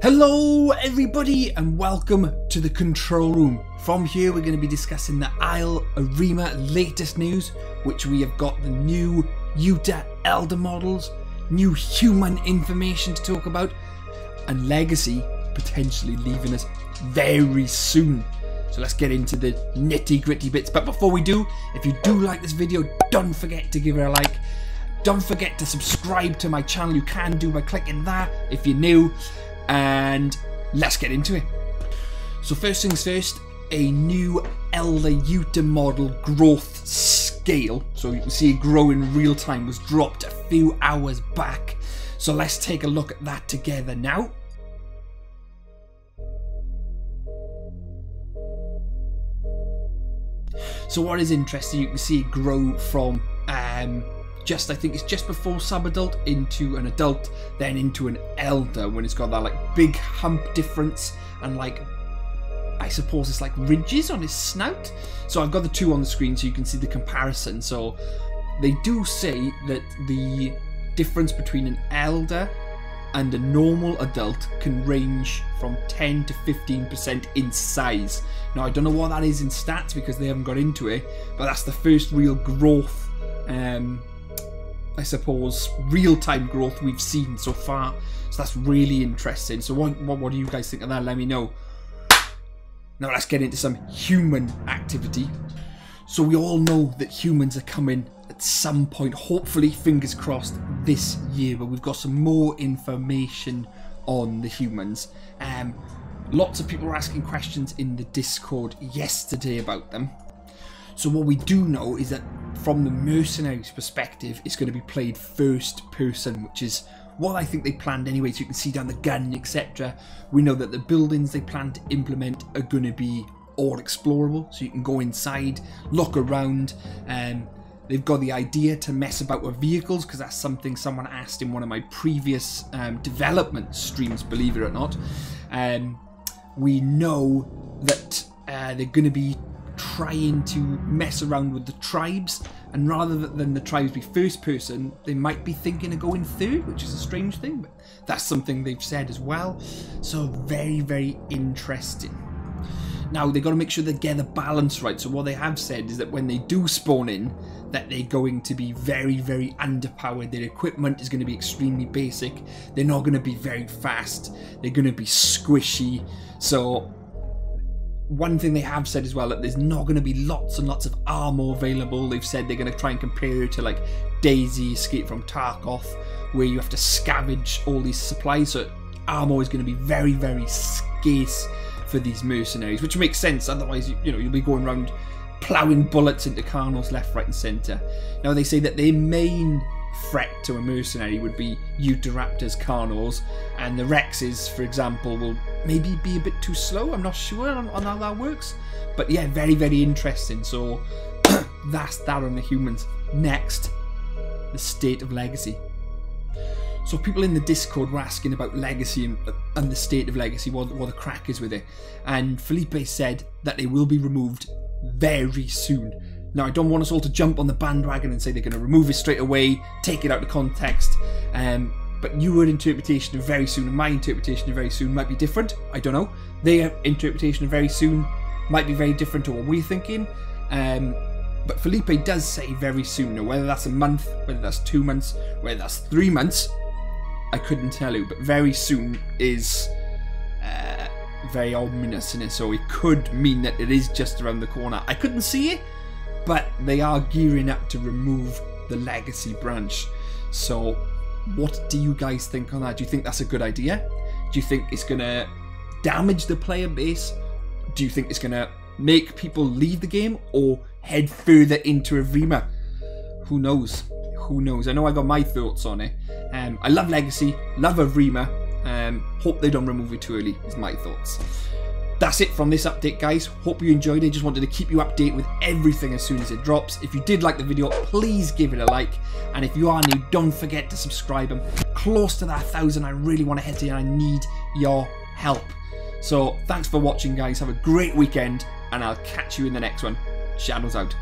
Hello everybody and welcome to the control room. From here we're going to be discussing the EVRIMA latest news, which we have got the new Utah Elder models, new human information to talk about, and Legacy potentially leaving us very soon. So let's get into the nitty gritty bits. But before we do, if you do like this video, don't forget to give it a like. Don't forget to subscribe to my channel. You can do by clicking that if you're new. And let's get into it. So first things first, a new Elder Utah model growth scale, so you can see it grow in real time, was dropped a few hours back. So let's take a look at that together now. So what is interesting, you can see it grow from I think it's just before sub-adult into an adult, then into an elder, when it's got that like big hump difference and like, I suppose it's like ridges on his snout. So I've got the two on the screen so you can see the comparison. So they do say that the difference between an elder and a normal adult can range from 10 to 15% in size. Now I don't know what that is in stats because they haven't got into it, but that's the first real growth, I suppose, real-time growth we've seen so far. So that's really interesting. So what do you guys think of that? Let me know. Now let's get into some human activity. So we all know that humans are coming at some point, hopefully, fingers crossed, this year, but we've got some more information on the humans. Lots of people were asking questions in the Discord yesterday about them. So what we do know is that from the mercenaries perspective, it's going to be played first person, which is what I think they planned anyway, so you can see down the gun, etc. We know that the buildings they plan to implement are going to be all explorable, so you can go inside, look around. They've got the idea to mess about with vehicles, because that's something someone asked in one of my previous development streams, believe it or not. We know that they're going to be trying to mess around with the tribes, and rather than the tribes be first person, they might be thinking of going third, which is a strange thing, but that's something they've said as well. So very, very interesting. Now they've got to make sure they get the balance right. So what they have said is that when they do spawn in, that they're going to be very, very underpowered. Their equipment is going to be extremely basic. They're not going to be very fast. They're going to be squishy. So one thing they have said as well, that there's not going to be lots and lots of armor available. They've said they're going to try and compare it to like Daisy Escape from Tarkov, where you have to scavenge all these supplies. So armor is going to be very, very scarce for these mercenaries, which makes sense. Otherwise, you know, you'll be going around ploughing bullets into Carnos left, right and centre. Now they say that their main threat to a mercenary would be Utahraptors, Carnos, and the Rexes, for example, will maybe be a bit too slow. I'm not sure on how that works, but yeah, very, very interesting. So that's that on the humans. Next, the state of Legacy. So people in the Discord were asking about Legacy and the state of Legacy, what the crack is with it, and Felipe said that they will be removed very soon. Now I don't want us all to jump on the bandwagon and say they're going to remove it straight away, take it out of context, but your interpretation of very soon and my interpretation of very soon might be different. I don't know. Their interpretation of very soon might be very different to what we're thinking. But Felipe does say very soon. Now whether that's a month, whether that's 2 months, whether that's 3 months, I couldn't tell you. But very soon is very ominous in it, so it could mean that it is just around the corner. I couldn't see it, but they are gearing up to remove the Legacy branch. So what do you guys think on that? Do you think that's a good idea? Do you think it's going to damage the player base? Do you think it's going to make people leave the game or head further into EVRIMA? Who knows? Who knows? I know I got my thoughts on it. I love Legacy, love EVRIMA. Hope they don't remove it too early, is my thoughts. That's it from this update, guys. Hope you enjoyed it. Just wanted to keep you updated with everything as soon as it drops. If you did like the video, please give it a like. And if you are new, don't forget to subscribe. I'm close to that 1,000. I really want to hit it and I need your help. So thanks for watching, guys. Have a great weekend and I'll catch you in the next one. Shadows out.